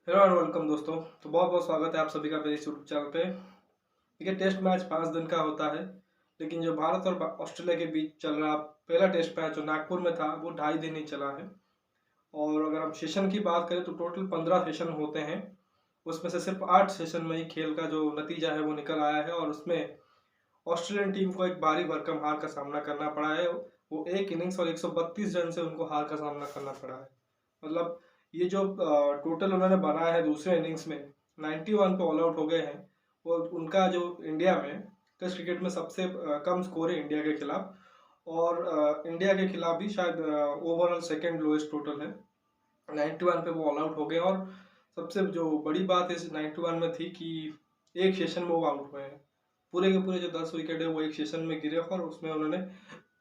Hello and welcome दोस्तों। तो बहुत बहुत स्वागत है आप सभी का मेरे यूट्यूब चैनल पे। देखिए, टेस्ट मैच 5 दिन का होता है, लेकिन जो भारत और ऑस्ट्रेलिया के बीच चल रहा पहला टेस्ट मैच जो नागपुर में था वो 2.5 दिन ही चला है। और अगर हम सेशन की बात करें तो टोटल 15 सेशन होते हैं। उसमें से सिर्फ 8 सेशन में ही खेल का जो नतीजा है वो निकल आया है, और उसमें ऑस्ट्रेलियन टीम को एक भारी भरकम हार का सामना करना पड़ा है। वो एक इनिंग्स और 132 रन से उनको हार का सामना करना पड़ा है। मतलब ये जो टोटल उन्होंने बनाया है दूसरे इनिंग्स में 91 पे ऑल आउट हो गए हैं। वो उनका जो इंडिया में टेस्ट क्रिकेट में सबसे कम स्कोर है इंडिया के खिलाफ। और इंडिया के खिलाफ भी शायद ओवरऑल सेकंड लोएस्ट टोटल है। 91 पे वो ऑल आउट हो गए, और सबसे जो बड़ी बात इस 91 में थी कि एक सेशन में वो आउट हुए हैं। पूरे के पूरे जो 10 विकेट है वो एक सेशन में गिरे, और उसमें उन्होंने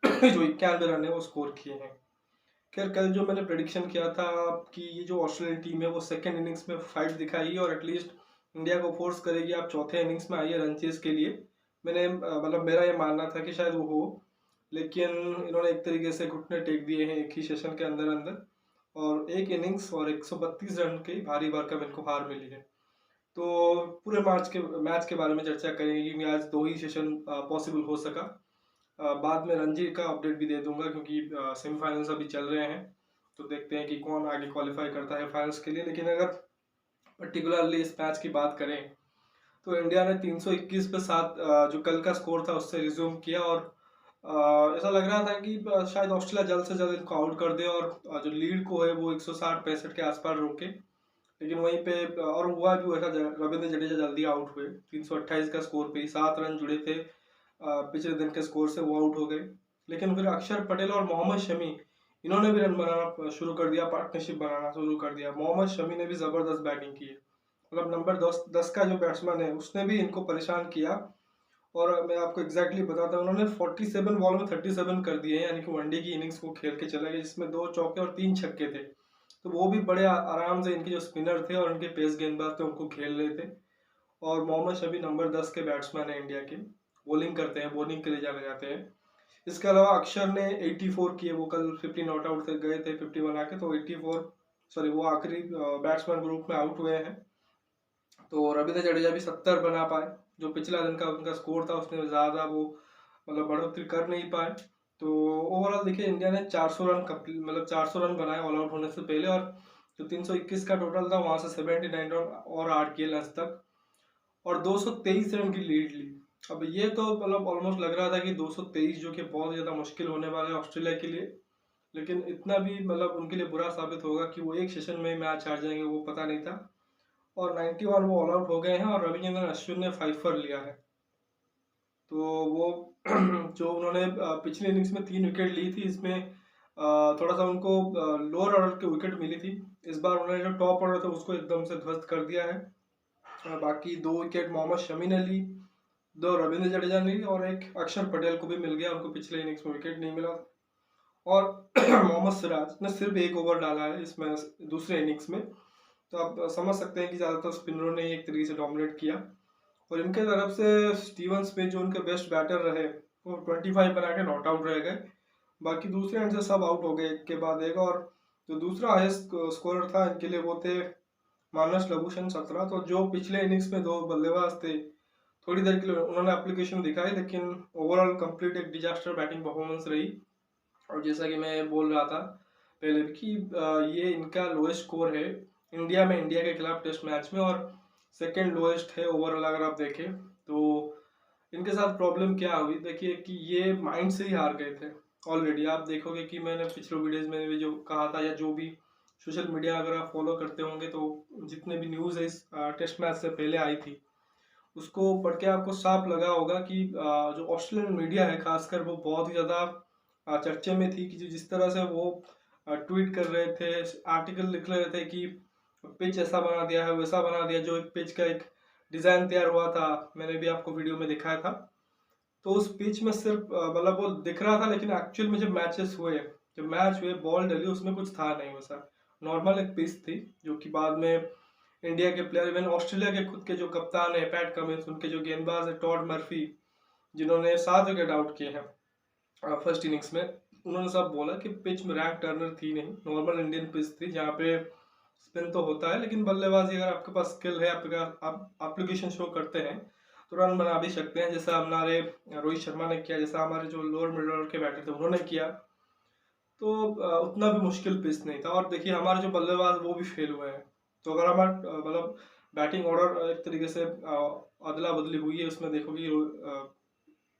जो 91 रन है वो स्कोर किए हैं। खैर, कल जो मैंने प्रेडिक्शन किया था कि ये जो ऑस्ट्रेलियन टीम है वो सेकेंड इनिंग्स में फाइट दिखाएगी और एटलीस्ट इंडिया को फोर्स करेगी आप चौथे इनिंग्स में आइए रन चेस के लिए। मैंने मतलब मेरा ये मानना था कि शायद वो हो, लेकिन इन्होंने एक तरीके से घुटने टेक दिए हैं एक ही सेशन के अंदर अंदर, और एक इनिंग्स और 132 रन की भारी भरकम इनको हार मिली है। तो पूरे मैच के बारे में चर्चा करेंगे कि आज 2 ही सेशन पॉसिबल हो सका। बाद में रणजी का अपडेट भी दे दूंगा, क्योंकि सेमीफाइनल्स अभी चल रहे हैं, तो देखते हैं कि कौन आगे क्वालिफाई करता है फाइनल्स के लिए। लेकिन अगर पर्टिकुलरली इस मैच की बात करें तो इंडिया ने 321 पे 7 जो कल का स्कोर था उससे रिज्यूम किया, और ऐसा लग रहा था कि शायद ऑस्ट्रेलिया जल्द से जल्द इनको आउट कर दे और जो लीड को है वो 160-65 के आसपास रोके। लेकिन वहीं पे और हुआ भी वैसा, रविंद्र जडेजा जल्दी आउट हुए 328 का स्कोर पे ही 7 रन जुड़े थे पिछले दिन के स्कोर से, वो आउट हो गए। लेकिन फिर अक्षर पटेल और मोहम्मद शमी इन्होंने भी रन बनाना शुरू कर दिया, पार्टनरशिप बनाना शुरू कर दिया। मोहम्मद शमी ने भी जबरदस्त बैटिंग की है। मतलब नंबर 10 का जो बैट्समैन है उसने भी इनको परेशान किया। और मैं आपको एग्जैक्टली बताता हूँ, उन्होंने 47 बॉल में 37 कर दिए हैं, यानी कि वनडे की इनिंग्स को खेल के चले गए, जिसमें 2 चौके और 3 छक्के थे। तो वो भी बड़े आराम से इनके जो स्पिनर थे और इनके पेस गेंदबाज थे उनको खेल रहे थे। और मोहम्मद शमी नंबर 10 के बैट्समैन है इंडिया के, बॉलिंग करते हैं, बॉलिंग के लिए जाने जाते हैं। इसके अलावा अक्षर ने 84 किए, वो कल 50 नॉट आउट से गए थे 51 आके, तो 84 सॉरी वो आखिरी बैट्समैन ग्रुप में आउट हुए हैं। तो रविंद्र जडेजा भी 70 बना पाए, जो पिछला दिन का उनका स्कोर था उसने ज़्यादा वो मतलब बढ़ोतरी कर नहीं पाए। तो ओवरऑल देखिए, इंडिया ने 400 रन कंप्लीट मतलब 400 रन बनाए ऑल आउट होने से पहले, और जो 321 का टोटल था वहां से 79 रन और 8 किए लंच तक, और 223 रन की लीड ली। अब ये तो मतलब ऑलमोस्ट लग रहा था कि 223 जो कि बहुत ज़्यादा मुश्किल होने वाला है ऑस्ट्रेलिया के लिए, लेकिन इतना भी मतलब उनके लिए बुरा साबित होगा कि वो एक सेशन में मैच हार जाएंगे वो पता नहीं था। और 91 वो ऑल आउट हो गए हैं, और रविचंद्रन अश्विन ने 5 पर लिया है। तो वो जो उन्होंने पिछली इनिंग्स में 3 विकेट ली थी, इसमें थोड़ा सा उनको लोअर ऑर्डर की विकेट मिली थी। इस बार उन्होंने जो टॉप ऑर्डर था उसको एकदम से ध्वस्त कर दिया है। बाकी 2 विकेट मोहम्मद शमी ने ली, 2 रविंद्र जडेजा ने ली, और एक अक्षर पटेल को भी मिल गया, उनको पिछले इनिंग्स में विकेट नहीं मिला। और मोहम्मद सिराज ने सिर्फ 1 ओवर डाला है इसमें दूसरे इनिंग्स में। तो आप समझ सकते हैं कि ज़्यादातर स्पिनरों ने एक तरीके से डोमिनेट किया। और इनके तरफ से स्टीवन स्मिथ जो उनके बेस्ट बैटर रहे वो 25 बना के नॉट आउट रह गए। बाकी दूसरे एंड से सब आउट हो गए एक के बाद एक। और जो दूसरा हाईएस्ट स्कोरर था इनके लिए वो थे मानस लबूशन 17। तो जो पिछले इनिंग्स में 2 बल्लेबाज थे, थोड़ी देर के लिए उन्होंने एप्लीकेशन दिखाई, लेकिन ओवरऑल कंप्लीट एक डिजास्टर बैटिंग परफॉर्मेंस रही। और जैसा कि मैं बोल रहा था पहले भी कि ये इनका लोएस्ट स्कोर है इंडिया में, इंडिया के खिलाफ टेस्ट मैच में, और सेकंड लोएस्ट है ओवरऑल अगर आप देखें तो। इनके साथ प्रॉब्लम क्या हुई देखिए कि ये माइंड से ही हार गए थे ऑलरेडी। आप देखोगे कि मैंने पिछले वीडियोज में भी जो कहा था, या जो भी सोशल मीडिया अगर आप फॉलो करते होंगे तो जितने भी न्यूज़ है इस टेस्ट मैच से पहले आई थी उसको पढ़ के आपको साफ लगा होगा कि जो ऑस्ट्रेलियन मीडिया है खासकर वो बहुत ही ज़्यादा चर्चे में थी, कि जिस तरह से वो ट्वीट कर रहे थे, आर्टिकल लिख रहे थे कि पिच ऐसा बना दिया है वैसा बना दिया। जो एक पिच का एक डिज़ाइन तैयार हुआ था, मैंने भी आपको वीडियो में दिखाया था, तो उस पिच में सिर्फ मतलब वो दिख रहा था, लेकिन एक्चुअल में जब मैच हुए बॉल डली उसमें कुछ था नहीं वैसा। नॉर्मल एक पिच थी, जो कि बाद में इंडिया के प्लेयर, इवन ऑस्ट्रेलिया के खुद के जो कप्तान है पैट कमिंस, उनके जो गेंदबाज है टॉड मर्फी, जिन्होंने 7 विकेट आउट किए हैं फर्स्ट इनिंग्स में, उन्होंने सब बोला कि पिच में रैक टर्नर थी नहीं, नॉर्मल इंडियन पिच थी, जहाँ पे स्पिन तो होता है, लेकिन बल्लेबाजी अगर आपके पास स्किल है, आप एप्लीकेशन शो करते हैं तो रन बना भी सकते हैं, जैसा हमारे रोहित शर्मा ने किया, जैसा हमारे जो लोअर मिडिल ऑर्डर के बैटर थे उन्होंने किया। तो उतना भी मुश्किल पिच नहीं था। और देखिए हमारे जो बल्लेबाज वो भी फेल हुए हैं। तो अगर हमारा मतलब बैटिंग ऑर्डर एक तरीके से अदला बदली हुई है, उसमें देखोगे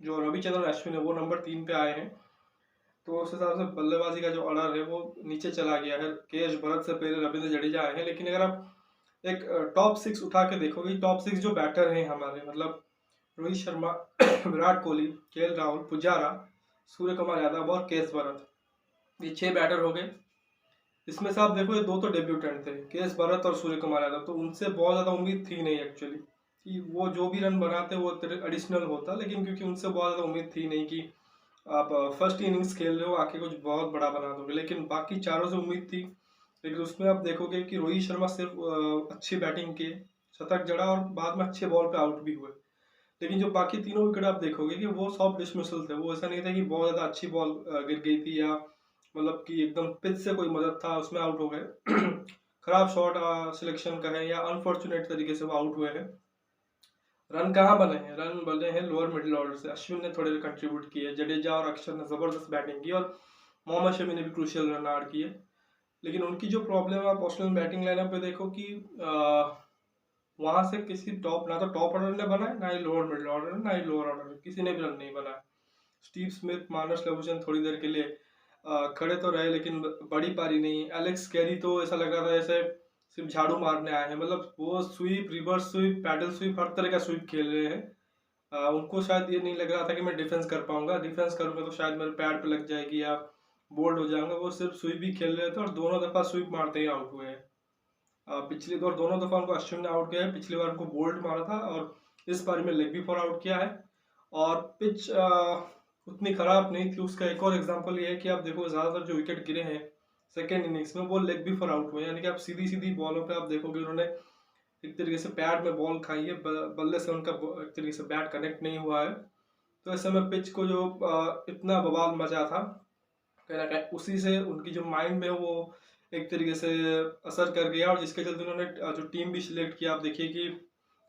जो रविचंद्रन अश्विन है वो नंबर 3 पे आए हैं। तो उस हिसाब से बल्लेबाजी का जो ऑर्डर है वो नीचे चला गया है। के भरत से पहले रविंद्र जडेजा आए हैं, लेकिन अगर आप एक टॉप 6 उठा के देखोगे, टॉप 6 जो बैटर हैं हमारे, मतलब रोहित शर्मा, विराट कोहली, के राहुल, पुजारा, सूर्य कुमार यादव और केएस भरत, ये 6 बैटर हो गए। इसमें से आप देखो ये 2 तो डेब्यूटेंट थे, के भरत और सूर्य कुमार यादव, तो उनसे बहुत ज्यादा उम्मीद थी नहीं एक्चुअली कि वो जो भी रन बनाते वो एडिशनल होता, लेकिन क्योंकि उनसे बहुत ज्यादा उम्मीद थी नहीं कि आप फर्स्ट इनिंग्स खेल रहे हो आके कुछ बहुत बड़ा बना दोगे, लेकिन बाकी चारों से उम्मीद थी। लेकिन उसमें आप देखोगे कि रोहित शर्मा सिर्फ अच्छी बैटिंग के शतक जड़ा और बाद में अच्छे बॉल पे आउट भी हुए। लेकिन जो बाकी तीनों विकेट आप देखोगे कि वो सॉफ्ट डिसमिसल थे, वो ऐसा नहीं था कि बहुत ज्यादा अच्छी बॉल गिर गई थी या मतलब कि एकदम पिच से कोई मदद था उसमें आउट हो गए। खराब शॉट सिलेक्शन का है या अनफॉर्चुनेट तरीके से वो आउट हुए हैं। रन कहाँ बने हैं? रन बने हैं लोअर मिडिल ऑर्डर से। अश्विन ने थोड़े कंट्रीब्यूट किए, जडेजा और अक्षर ने जबरदस्त बैटिंग की और मोहम्मद शमी ने भी क्रूशियल रन आउट किए। लेकिन उनकी जो प्रॉब्लम है, आप ऑस्ट्रेलियन बैटिंग लाइनअप पे देखो कि वहां से किसी टॉप, ना तो टॉप ऑर्डर ने बनाए, ना ही लोअर मिडिल ऑर्डर, ना ही लोअर ऑर्डर, किसी ने भी रन नहीं बनाया। स्टीव स्मिथ, मार्नस लेबुचन थोड़ी देर के लिए खड़े तो रहे, लेकिन बड़ी पारी नहीं। एलेक्स कैरी तो ऐसा लग रहा था जैसे सिर्फ झाड़ू मारने आए हैं, मतलब वो sweep, reverse sweep, paddle sweep, हर तरह का स्वीप खेल रहे हैं। उनको शायद ये नहीं लग रहा था कि मैं डिफेंस कर पाऊंगा, डिफेंस करूंगा तो शायद मेरे पैड पे लग जाएगी या बोल्ड हो जाऊंगा। वो सिर्फ स्वीप ही खेल रहे थे और दोनों दफा स्वीप मारते ही आउट हुए हैं। पिछली बार दोनों दफा उनको अश्विन ने आउट किया है, पिछली बार उनको बोल्ड मारा था और इस बार में लेग भी फॉर आउट किया है। और पिच उतनी खराब नहीं थी। उसका एक और एग्जांपल ये है कि आप देखो ज्यादातर जो विकेट गिरे हैं सेकेंड इनिंग्स में वो लेग भी फॉर आउट हुए, यानी कि आप सीधी सीधी बॉलों पे आप देखोगे उन्होंने एक तरीके से पैड में बॉल खाई है, बल्ले से उनका एक तरीके से बैट कनेक्ट नहीं हुआ है। तो ऐसे में पिच को जो इतना बवाल मचा था, कहीं ना कहीं उसी से उनकी जो माइंड में वो एक तरीके से असर कर गया, और जिसके चलते उन्होंने जो टीम भी सिलेक्ट किया, आप देखिए कि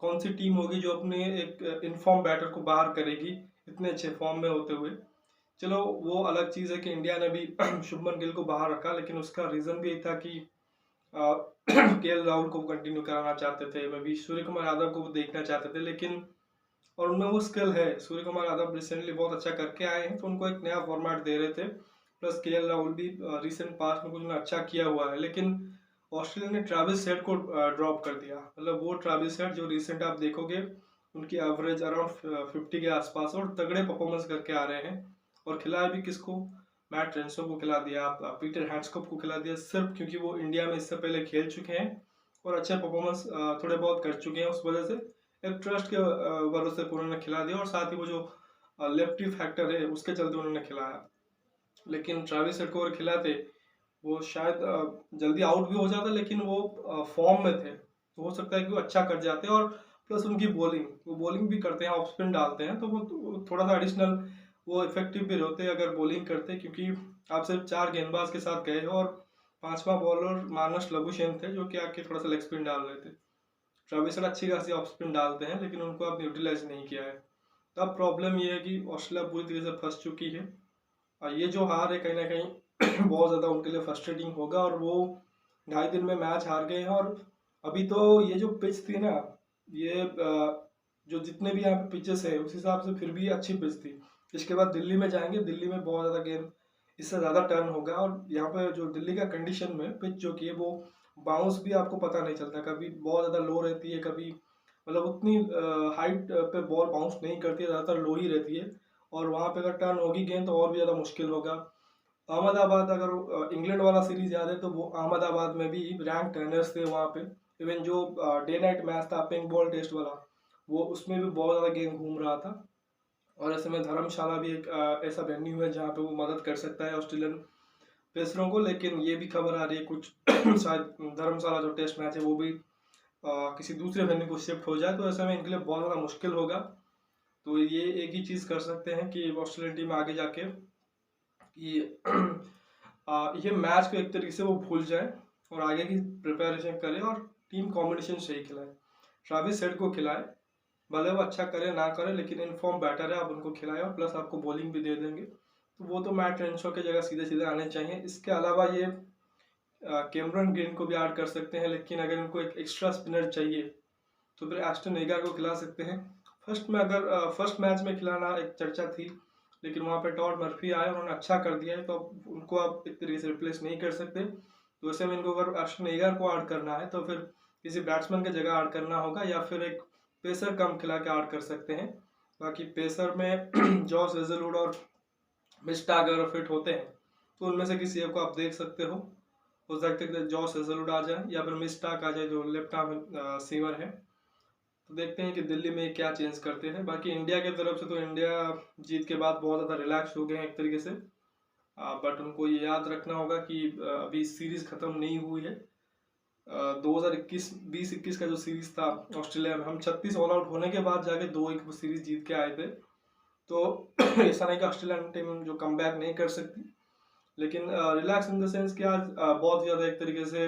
कौन सी टीम होगी जो अपने एक इनफॉर्म बैटर को बाहर करेगी इतने अच्छे फॉर्म में होते हुए। चलो वो अलग चीज़ है कि इंडिया ने भी शुभमन गिल को बाहर रखा, लेकिन उसका रीज़न भी था कि के राहुल को कंटिन्यू कराना चाहते थे, मैं भी सूर्य कुमार यादव को देखना चाहते थे, लेकिन और उनमें वो स्किल है। सूर्य कुमार यादव रिसेंटली बहुत अच्छा करके आए हैं, तो उनको एक नया फॉर्मेट दे रहे थे। प्लस के राहुल भी रिसेंट पास्ट में कुछ उन्होंने अच्छा किया हुआ है, लेकिन ऑस्ट्रेलिया ने ट्रेविस हेड को ड्रॉप कर दिया। मतलब वो ट्रेविस हेड जो रिसेंट आप देखोगे उनकी एवरेज अराउंड 50 के आसपास और तगड़े परफॉर्मेंस करके आ रहे हैं। और खिलाया भी किसको? मैट रेंसो को खिला दिया, आप पीटर हैंड्सकॉप को खिला दिया, सिर्फ क्योंकि वो इंडिया में इससे पहले खेल चुके हैं और अच्छे परफॉर्मेंस थोड़े बहुत कर चुके हैं। उस वजह से एक ट्रस्ट के भरोसे पर उन्होंने खिला दिया, और साथ ही वो जो लेफ्टी फैक्टर है उसके चलते उन्होंने खिलाया। लेकिन ट्रेविस हेड को अगर खिलाते वो शायद जल्दी आउट भी हो जाता, लेकिन वो फॉर्म में थे तो हो सकता है कि वो अच्छा कर जाते। और प्लस उनकी बॉलिंग, वो बॉलिंग भी करते हैं, ऑफ स्पिन डालते हैं, तो वो थोड़ा सा एडिशनल वो इफेक्टिव भी होते अगर बॉलिंग करते, क्योंकि आप सिर्फ 4 गेंदबाज के साथ गए हो और 5वां बॉलर मार्नस लबुशेन थे जो कि आके थोड़ा सा लेग स्पिन डाल रहे थे। ट्रेविस हेड अच्छी खासी ऑफ स्पिन डालते हैं, लेकिन उनको आपने यूटिलाइज नहीं किया है। तो अब प्रॉब्लम ये है कि ऑस्ट्रेलिया पूरी तरीके से फंस चुकी है, और ये जो हार है कहीं ना कहीं बहुत ज़्यादा उनके लिए फ्रस्ट्रेटिंग होगा। और वो 2.5 दिन में मैच हार गए हैं, और अभी तो ये जो पिच थी ना, ये जो जितने भी यहाँ पे पिचेस है उस हिसाब से फिर भी अच्छी पिच थी। इसके बाद दिल्ली में जाएंगे, दिल्ली में बहुत ज़्यादा गेंद इससे ज़्यादा टर्न होगा, और यहाँ पे जो दिल्ली का कंडीशन में पिच जो की है वो बाउंस भी आपको पता नहीं चलता, कभी बहुत ज़्यादा लो रहती है, कभी मतलब उतनी हाइट पे बॉल बाउंस नहीं करती है, ज़्यादातर लो ही रहती है। और वहाँ पे अगर टर्न होगी गेंद तो और भी ज़्यादा मुश्किल होगा। अहमदाबाद, अगर इंग्लैंड वाला सीरीज याद है तो वो अहमदाबाद में भी रैंक टर्नर्स थे वहाँ पे। इवन जो डे नाइट मैच था पिंक बॉल टेस्ट वाला, वो उसमें भी बहुत ज़्यादा गेंद घूम रहा था। और ऐसे में धर्मशाला भी एक ऐसा वेन्यू है जहाँ पे वो मदद कर सकता है ऑस्ट्रेलियन पेसरों को। लेकिन ये भी खबर आ रही है कुछ शायद धर्मशाला जो टेस्ट मैच है वो भी किसी दूसरे वेन्यू को शिफ्ट हो जाए, तो ऐसे में इनके लिए बहुत ज़्यादा मुश्किल होगा। तो ये एक ही चीज़ कर सकते हैं कि ऑस्ट्रेलियन टीम आगे जाके कि ये मैच को एक तरीके से वो भूल जाए और आगे की प्रिपरेशन करे और टीम कॉम्बिनेशन सही खिलाए। ट्रेविस हेड को खिलाए, भले वो अच्छा करे ना करे, लेकिन इनफॉर्म बैटर है, आप उनको खिलाए और प्लस आपको बॉलिंग भी दे देंगे, तो वो तो मैट रेंशो की जगह सीधे सीधे आने चाहिए। इसके अलावा ये कैमरन ग्रीन को भी ऐड कर सकते हैं, लेकिन अगर इनको एक एक्स्ट्रा स्पिनर चाहिए तो फिर एस्टन एगार को खिला सकते हैं। फर्स्ट मैच में खिलाना एक चर्चा थी, लेकिन वहाँ पे टॉड मर्फी आए, उन्होंने अच्छा कर दिया है, तो उनको आप एक तरीके से रिप्लेस नहीं कर सकते। तो ऐसे में इनको अगर एस्टन एगार को ऐड करना है तो फिर किसी बैट्समैन की जगह ऐड करना होगा, या फिर एक पेसर कम खिला के ऐड कर सकते हैं। बाकी पेसर में जॉस हेजलवुड और मिच स्टार्क अगर फिट होते हैं तो उनमें से किसी एक को आप देख सकते हो सकता है जॉस हेजलवुड आ जाए या फिर मिच स्टार्क आ जाए जो लेफ्ट आर्म सीमर है। तो देखते हैं कि दिल्ली में क्या चेंज करते हैं। बाकी इंडिया की तरफ से तो इंडिया जीत के बाद बहुत ज़्यादा रिलैक्स हो गए हैं एक तरीके से, बट उनको ये याद रखना होगा कि अभी सीरीज ख़त्म नहीं हुई है। 2021 का जो सीरीज था ऑस्ट्रेलिया में, हम 36 ऑल आउट होने के बाद जाके 2-1 सीरीज जीत के आए थे। तो ऐसा नहीं कि ऑस्ट्रेलियन टीम जो कम बैक नहीं कर सकती, लेकिन रिलैक्स इन द सेंस कि आज बहुत ज़्यादा एक तरीके से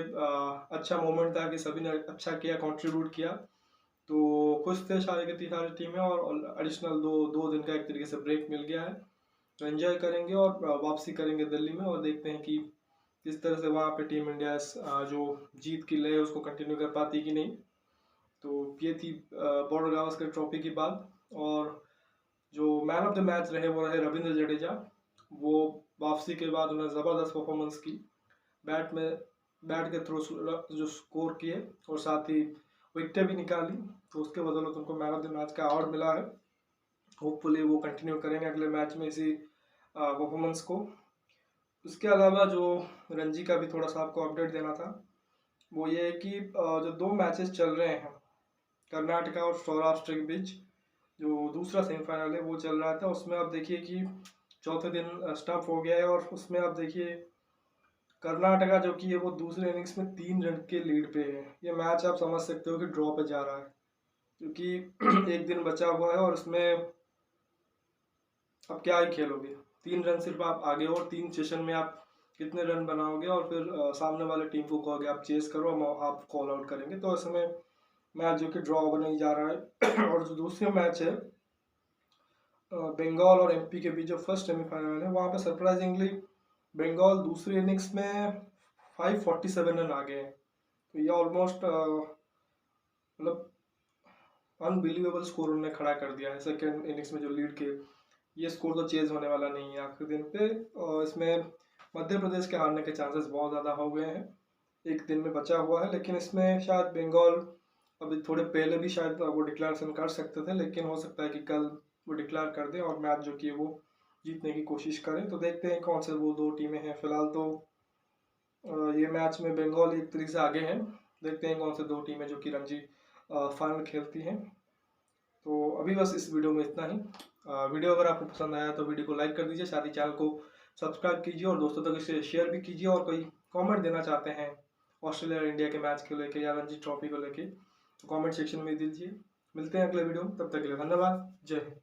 अच्छा मोमेंट था कि सभी ने अच्छा किया, कंट्रीब्यूट किया, तो खुश थे सारी टीमें। और एडिशनल दो दिन का एक तरीके से ब्रेक मिल गया है, तो एंजॉय करेंगे और वापसी करेंगे दिल्ली में, और देखते हैं कि किस तरह से वहाँ पे टीम इंडिया जो जीत की लय उसको कंटिन्यू कर पाती कि नहीं। तो ये थी बॉर्डर गावस्कर ट्रॉफी की बात। और जो मैन ऑफ द मैच रहे वो रहे रविंद्र जडेजा। वो वापसी के बाद उन्होंने ज़बरदस्त परफॉर्मेंस की, बैट के थ्रू जो स्कोर किए और साथ ही विकेटें भी निकाली, तो उसके बदौलत उनको मैन ऑफ द मैच का अवार्ड मिला है। होपफुली वो कंटिन्यू करेंगे अगले मैच में इसी परफॉर्मेंस को। उसके अलावा जो रणजी का भी थोड़ा सा आपको अपडेट देना था, वो ये है कि जो 2 मैचेस चल रहे हैं कर्नाटका और सौराष्ट्र के बीच, जो दूसरा सेमीफाइनल है वो चल रहा था, उसमें आप देखिए कि चौथे दिन स्टम्प हो गया है, और उसमें आप देखिए कर्नाटका जो कि है वो दूसरे इनिंग्स में 3 रन के लीड पे है। ये मैच आप समझ सकते हो कि ड्रॉ पे जा रहा है, क्योंकि एक दिन बचा हुआ है और उसमें आप क्या ही खेलोगे। 3 रन सिर्फ आप आगे हो, और 3 सेशन में आप कितने रन बनाओगे, और फिर सामने वाले टीम को कहोगे आप चेस करो, हम आप कॉल आउट करेंगे। तो ऐसे में मैच जो कि ड्रॉ बने जा रहा है। और जो दूसरी मैच है बंगाल और एमपी के बीच, जो फर्स्ट सेमीफाइनल है, वहाँ पे सरप्राइजिंगली बंगाल दूसरी इनिंग्स में 547 रन आ गए हैं। तो ये ऑलमोस्ट मतलब अनबिलीवेबल स्कोर उन्होंने खड़ा कर दिया है सेकेंड इनिंग्स में जो लीड के। ये स्कोर तो चेज होने वाला नहीं है आखिरी दिन पे, और इसमें मध्य प्रदेश के हारने के चांसेस बहुत ज़्यादा हो गए हैं। एक दिन में बचा हुआ है, लेकिन इसमें शायद बंगाल अभी थोड़े पहले भी शायद वो डिक्लेरेशन कर सकते थे, लेकिन हो सकता है कि कल वो डिक्लेयर कर दें और मैच जो कि वो जीतने की कोशिश करें। तो देखते हैं कौन से वो 2 टीमें हैं। फिलहाल तो ये मैच में बंगाल एक तरीके से आगे हैं, देखते हैं कौन से 2 टीमें जो कि रणजी फाइनल खेलती हैं। तो अभी बस इस वीडियो में इतना ही। वीडियो अगर आपको पसंद आया तो वीडियो को लाइक कर दीजिए, साथ ही चैनल को सब्सक्राइब कीजिए और दोस्तों तक इसे शेयर भी कीजिए। और कोई कमेंट देना चाहते हैं ऑस्ट्रेलिया और इंडिया के मैच को लेके या रणजी ट्रॉफी को लेके, तो कमेंट सेक्शन में दीजिए। मिलते हैं अगले वीडियो में, तब तक के लिए धन्यवाद। जय हिंद।